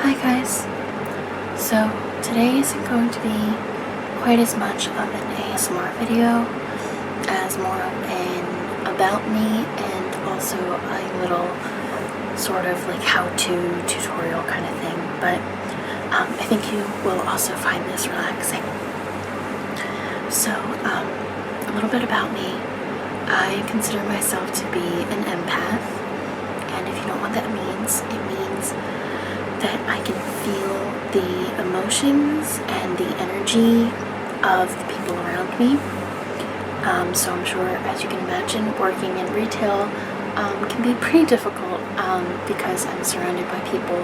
Hi guys. So today isn't going to be quite as much of an ASMR video as more of an about me and also a little sort of like how-to tutorial kind of thing, but I think you will also find this relaxing. So a little bit about me. I consider myself to be an empath, and if you don't know what that means, it means that I can feel the emotions and the energy of the people around me. So I'm sure, as you can imagine, working in retail can be pretty difficult because I'm surrounded by people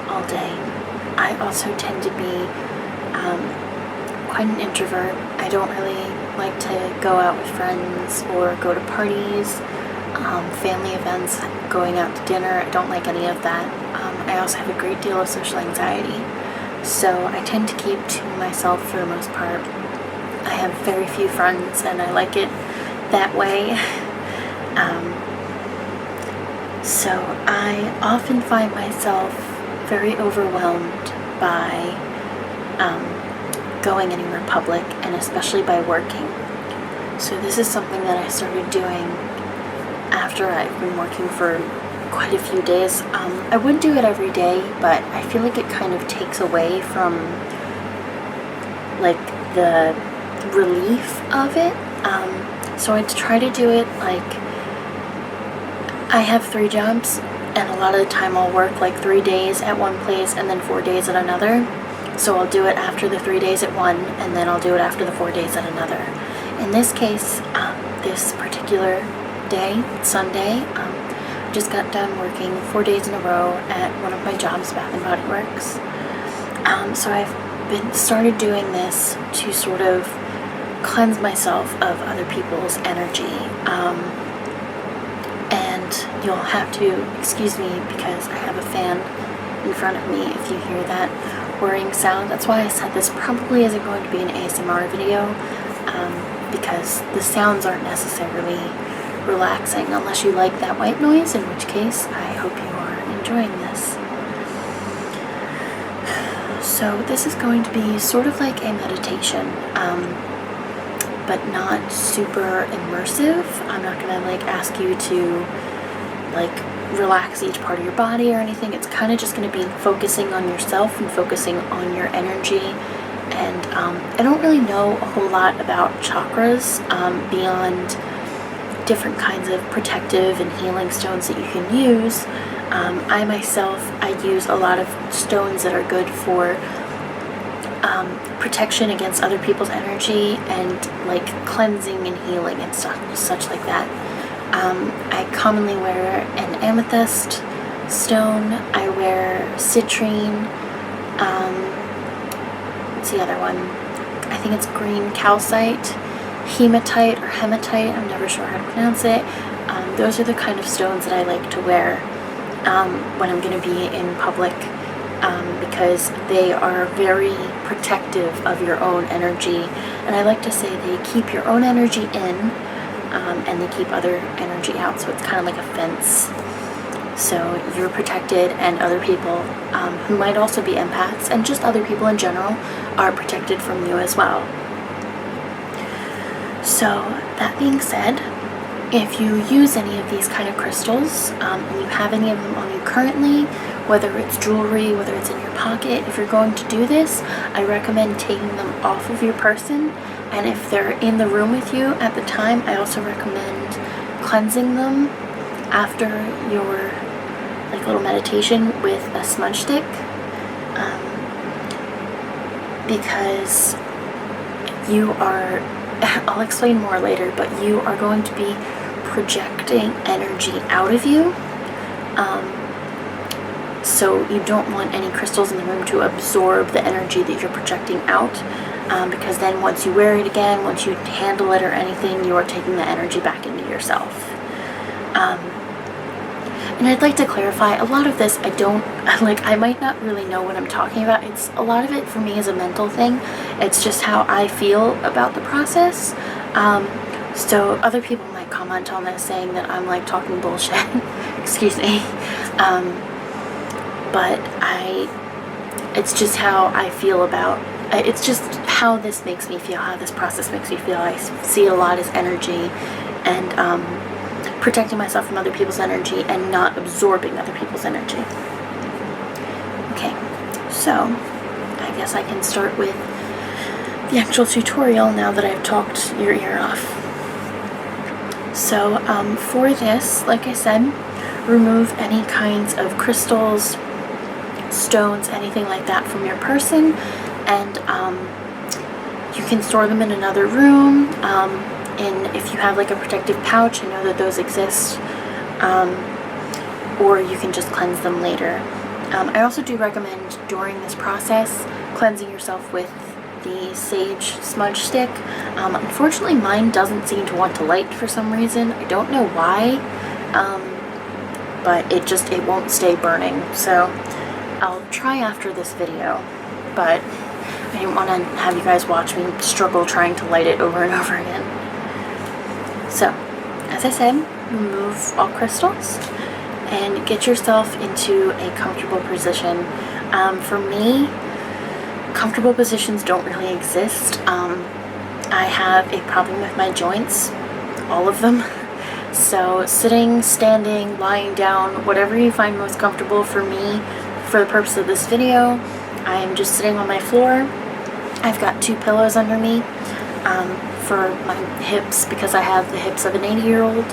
all day. I also tend to be quite an introvert. I don't really like to go out with friends or go to parties, family events, going out to dinner. I don't like any of that. I also have a great deal of social anxiety, so I tend to keep to myself for the most part. I have very few friends, and I like it that way. So I often find myself very overwhelmed by going anywhere public, and especially by working. So this is something that I started doing after I've been working for quite a few days. I would do it every day, but I feel like it kind of takes away from like the relief of it. So I try to do it like, I have 3 jobs, and a lot of the time I'll work like 3 days at one place and then 4 days at another. So I'll do it after the 3 days at one, and then I'll do it after the 4 days at another. In this case, this particular day, Sunday, just got done working 4 days in a row at one of my jobs, Bath and Body Works. So I've started doing this to sort of cleanse myself of other people's energy. And you'll have to excuse me because I have a fan in front of me if you hear that whirring sound. That's why I said this probably isn't going to be an ASMR video, because the sounds aren't necessarily relaxing unless you like that white noise, in which case I hope you are enjoying this. So this is going to be sort of like a meditation, but not super immersive. I'm not gonna like ask you to like relax each part of your body or anything. It's kind of just going to be focusing on yourself and focusing on your energy. And I don't really know a whole lot about chakras beyond different kinds of protective and healing stones that you can use. I use a lot of stones that are good for protection against other people's energy and like cleansing and healing and stuff, such like that. I commonly wear an amethyst stone. I wear citrine. What's the other one? I think it's green calcite, hematite or hematite. I'm never sure how to pronounce it. Those are the kind of stones that I like to wear when I'm going to be in public, because they are very protective of your own energy. And I like to say they keep your own energy in, and they keep other energy out, so it's kind of like a fence. So you're protected, and other people who might also be empaths, and just other people in general, are protected from you as well. So that being said, if you use any of these kind of crystals, and you have any of them on you currently, whether it's jewelry, whether it's in your pocket, if you're going to do this, I recommend taking them off of your person. And if they're in the room with you at the time, I also recommend cleansing them after your like little meditation with a smudge stick, because you are, I'll explain more later, but you are going to be projecting energy out of you. So you don't want any crystals in the room to absorb the energy that you're projecting out, because then once you wear it again, once you handle it or anything, you are taking the energy back into yourself. And I'd like to clarify, a lot of this I might not really know what I'm talking about. A lot of it for me is a mental thing. It's just how I feel about the process. So other people might comment on this saying that I'm like talking bullshit. Excuse me. But It's just how I feel about, it's just how this makes me feel, how this process makes me feel. I see it a lot as energy, and protecting myself from other people's energy and not absorbing other people's energy. Okay, so I guess I can start with the actual tutorial now that I've talked your ear off. So for this, like I said, remove any kinds of crystals, stones, anything like that from your person, and you can store them in another room. If you have like a protective pouch, I know that those exist, or you can just cleanse them later. I also do recommend during this process cleansing yourself with the sage smudge stick. Unfortunately, mine doesn't seem to want to light for some reason. I don't know why, but it won't stay burning. So I'll try after this video, but I didn't want to have you guys watch me struggle trying to light it over and over again. So, as I said, remove all crystals and get yourself into a comfortable position. For me, comfortable positions don't really exist. I have a problem with my joints, all of them. So sitting, standing, lying down, whatever you find most comfortable. For me, for the purpose of this video, I'm just sitting on my floor. I've got 2 pillows under me for my hips, because I have the hips of an 80-year-old.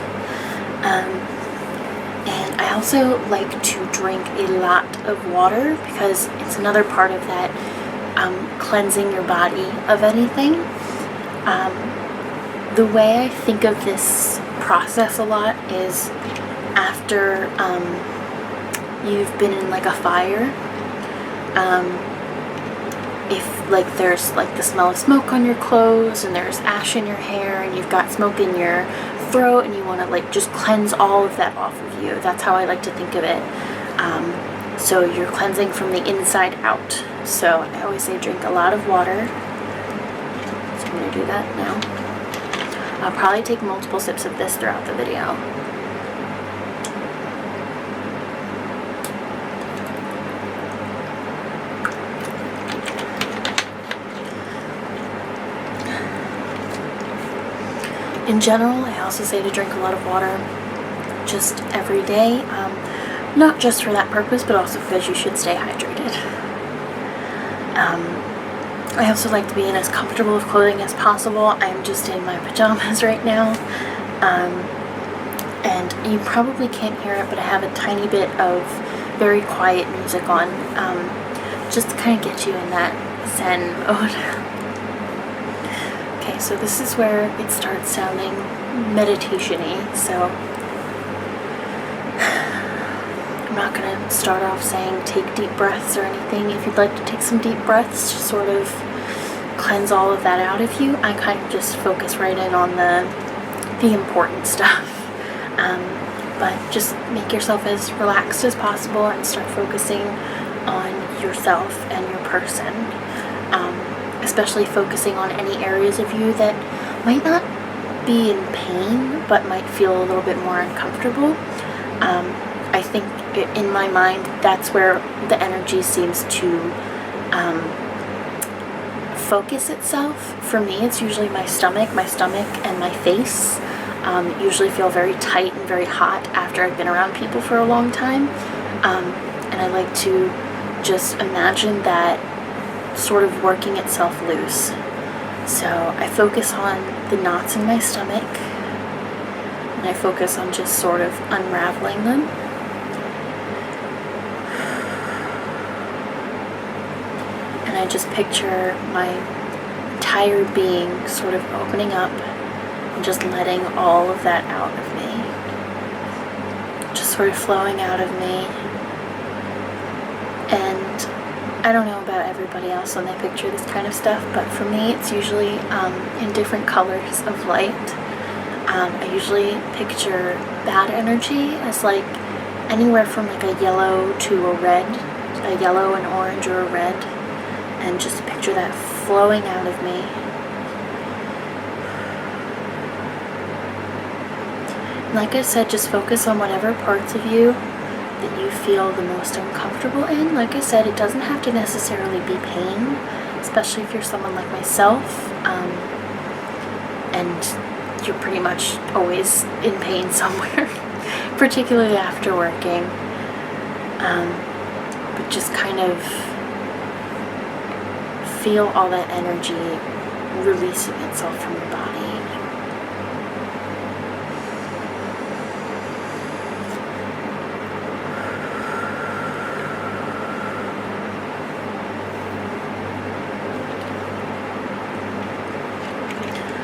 And I also like to drink a lot of water, because it's another part of that cleansing your body of anything. The way I think of this process a lot is after you've been in like a fire. If like there's like the smell of smoke on your clothes and there's ash in your hair and you've got smoke in your throat and you want to like just cleanse all of that off of you. That's how I like to think of it. So you're cleansing from the inside out. So I always say drink a lot of water. So I'm going to do that now. I'll probably take multiple sips of this throughout the video. In general, I also say to drink a lot of water just every day. Not just for that purpose, but also because you should stay hydrated. I also like to be in as comfortable of clothing as possible. I'm just in my pajamas right now. And you probably can't hear it, but I have a tiny bit of very quiet music on, just to kind of get you in that Zen mode. Okay, so this is where it starts sounding meditation-y, so I'm not going to start off saying take deep breaths or anything. If you'd like to take some deep breaths to sort of cleanse all of that out of you, I kind of just focus right in on the important stuff. But just make yourself as relaxed as possible and start focusing on yourself and your person. Especially focusing on any areas of you that might not be in pain, but might feel a little bit more uncomfortable. I think in my mind, that's where the energy seems to focus itself. For me, it's usually my stomach and my face. Usually feel very tight and very hot after I've been around people for a long time. And I like to just imagine that sort of working itself loose. So I focus on the knots in my stomach, and I focus on just sort of unraveling them. And I just picture my entire being sort of opening up and just letting all of that out of me. Just sort of flowing out of me. And I don't know about everybody else when they picture this kind of stuff, but for me it's usually in different colors of light. I usually picture bad energy as like anywhere from like a yellow to a red, a yellow, an orange, or a red, and just picture that flowing out of me. And like I said, just focus on whatever parts of you that you feel the most uncomfortable in. Like I said, it doesn't have to necessarily be pain, especially if you're someone like myself, and you're pretty much always in pain somewhere, particularly after working. But just kind of feel all that energy releasing itself from your body.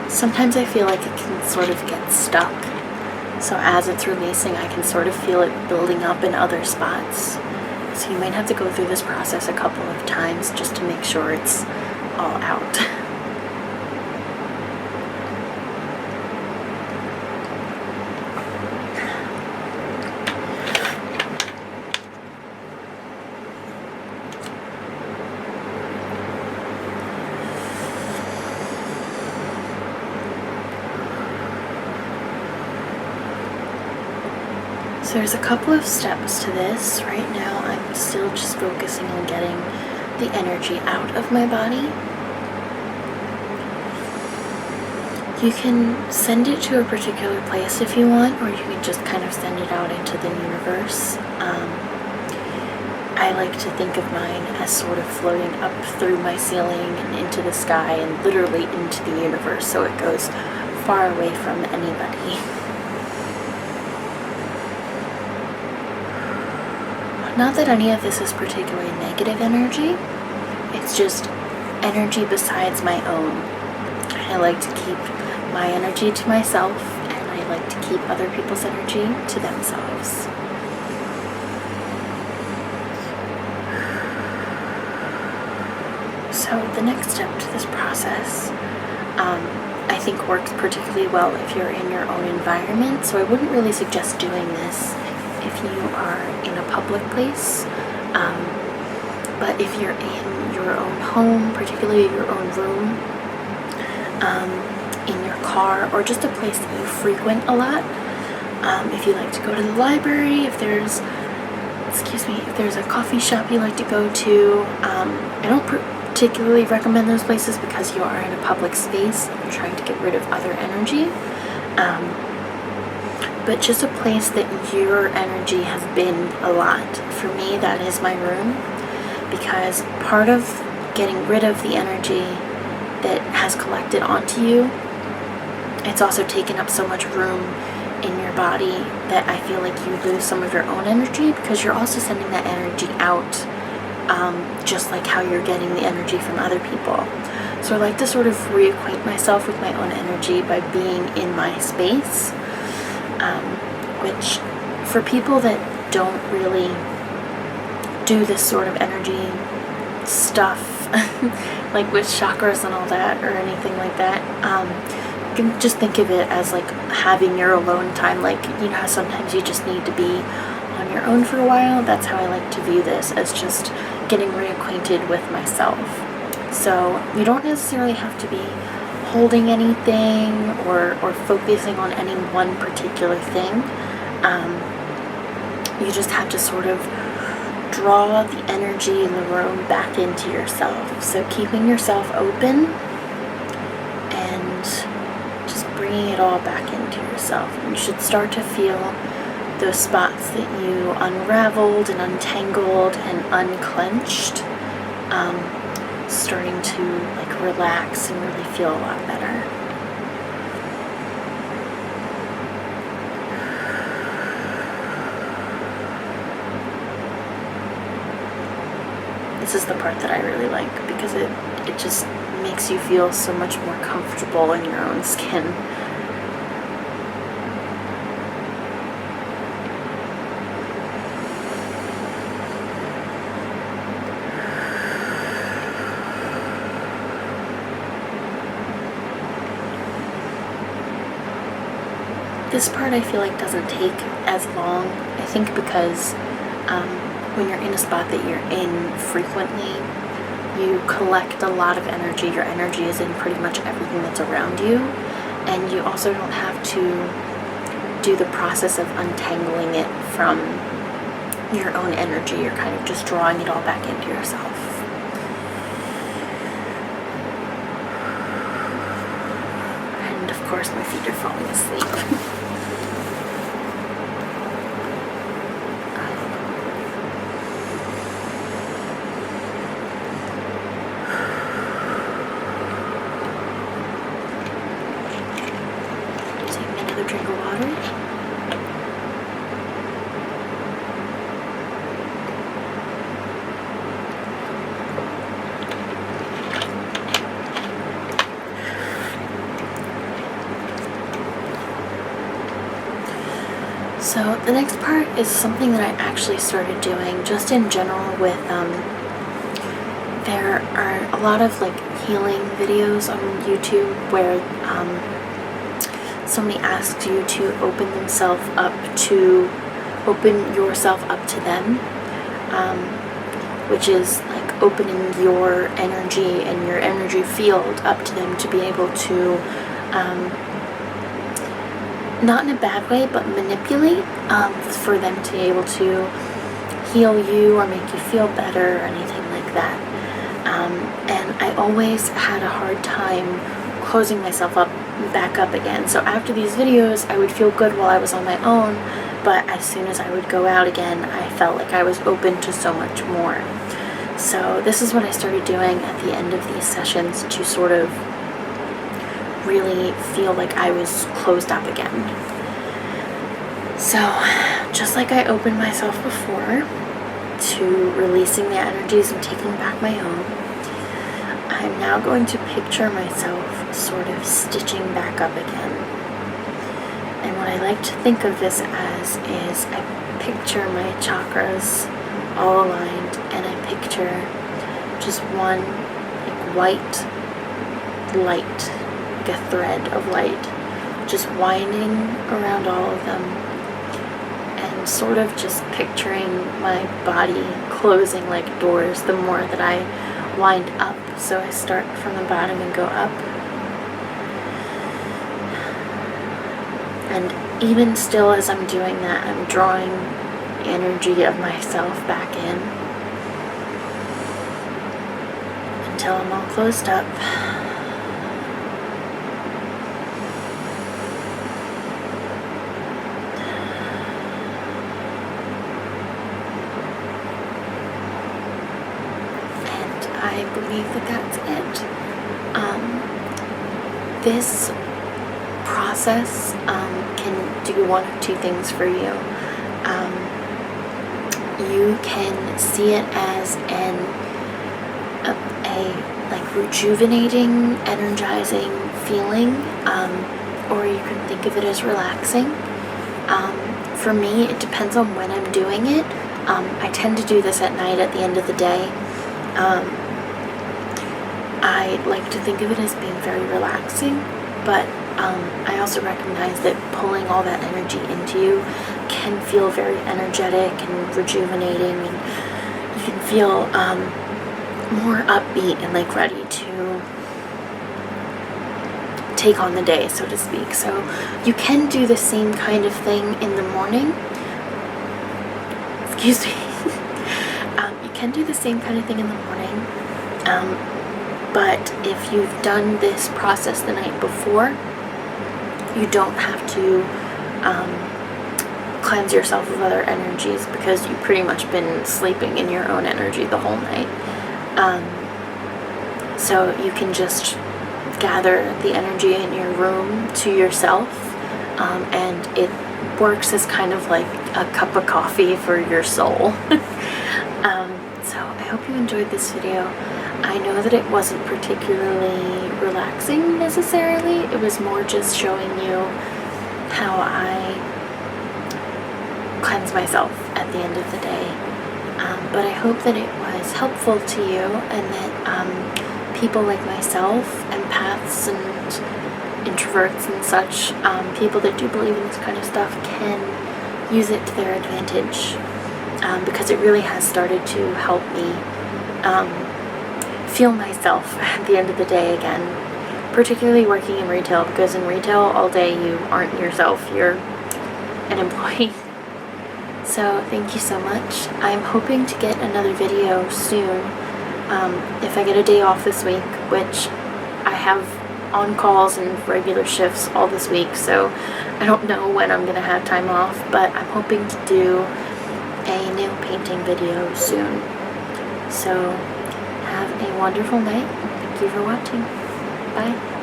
Sometimes I feel like it can sort of get stuck. So as it's releasing, I can sort of feel it building up in other spots. So you might have to go through this process a couple of times just to make sure it's all out. So there's a couple of steps to this. Right now I'm still just focusing on getting the energy out of my body. You can send it to a particular place if you want, or you can just kind of send it out into the universe. I like to think of mine as sort of floating up through my ceiling and into the sky and literally into the universe, so it goes far away from anybody. Not that any of this is particularly negative energy, it's just energy besides my own. I like to keep my energy to myself, and I like to keep other people's energy to themselves. So the next step to this process, I think works particularly well if you're in your own environment, so I wouldn't really suggest doing this if you are in a public place, but if you're in your own home, particularly your own room, in your car, or just a place that you frequent a lot, if you like to go to the library, if there's a coffee shop you like to go to, I don't particularly recommend those places because you are in a public space and you're trying to get rid of other energy. But just a place that your energy has been a lot. For me, that is my room, because part of getting rid of the energy that has collected onto you, it's also taken up so much room in your body that I feel like you lose some of your own energy, because you're also sending that energy out, just like how you're getting the energy from other people. So I like to sort of reacquaint myself with my own energy by being in my space. Which, for people that don't really do this sort of energy stuff, like with chakras and all that, or anything like that, you can just think of it as like having your alone time. Like, you know how sometimes you just need to be on your own for a while? That's how I like to view this, as just getting reacquainted with myself. So you don't necessarily have to be holding anything or focusing on any one particular thing. You just have to sort of draw the energy in the room back into yourself. So keeping yourself open and just bringing it all back into yourself. And you should start to feel those spots that you unraveled and untangled and unclenched, starting to like relax and really feel a lot better. This is the part that I really like, because it just makes you feel so much more comfortable in your own skin. This part I feel like doesn't take as long, I think, because when you're in a spot that you're in frequently, you collect a lot of energy. Your energy is in pretty much everything that's around you, and you also don't have to do the process of untangling it from, your own energy. You're kind of just drawing it all back into yourself. And of course my feet are falling asleep. Drink of water. So the next part is something that I actually started doing just in general with there are a lot of like healing videos on YouTube where somebody asks you to open yourself up to them, which is like opening your energy and your energy field up to them to be able to, not in a bad way, but manipulate, for them to be able to heal you or make you feel better or anything like that. And I always had a hard time closing myself back up again. So after these videos, I would feel good while I was on my own, but as soon as I would go out again, I felt like I was open to so much more. So this is what I started doing at the end of these sessions to sort of really feel like I was closed up again. So just like I opened myself before to releasing the energies and taking back my home, I'm now going to picture myself sort of stitching back up again. And what I like to think of this as is I picture my chakras all aligned, and I picture just one like white light, like a thread of light, just winding around all of them, and sort of just picturing my body closing like doors the more that I wind up. So I start from the bottom and go up. And even still as I'm doing that, I'm drawing energy of myself back in until I'm all closed up. I believe that that's it. This process can do one of two things for you. You can see it as a like rejuvenating, energizing feeling, or you can think of it as relaxing. For me, it depends on when I'm doing it. I tend to do this at night at the end of the day. I like to think of it as being very relaxing, but I also recognize that pulling all that energy into you can feel very energetic and rejuvenating, and you can feel more upbeat and like ready to take on the day, so to speak. So you can do the same kind of thing in the morning. Excuse me. You can do the same kind of thing in the morning. But if you've done this process the night before, you don't have to cleanse yourself of other energies, because you've pretty much been sleeping in your own energy the whole night. So you can just gather the energy in your room to yourself, and it works as kind of like a cup of coffee for your soul. So I hope you enjoyed this video. I know that it wasn't particularly relaxing necessarily. It was more just showing you how I cleanse myself at the end of the day. But I hope that it was helpful to you, and that people like myself, empaths and introverts and such, people that do believe in this kind of stuff, can use it to their advantage, because it really has started to help me feel myself at the end of the day again, particularly working in retail, because in retail all day you aren't yourself, you're an employee. So thank you so much. I'm hoping to get another video soon. If I get a day off this week, which I have on calls and regular shifts all this week, so I don't know when I'm gonna have time off, but I'm hoping to do a nail painting video soon. So have a wonderful night. Thank you for watching. Bye.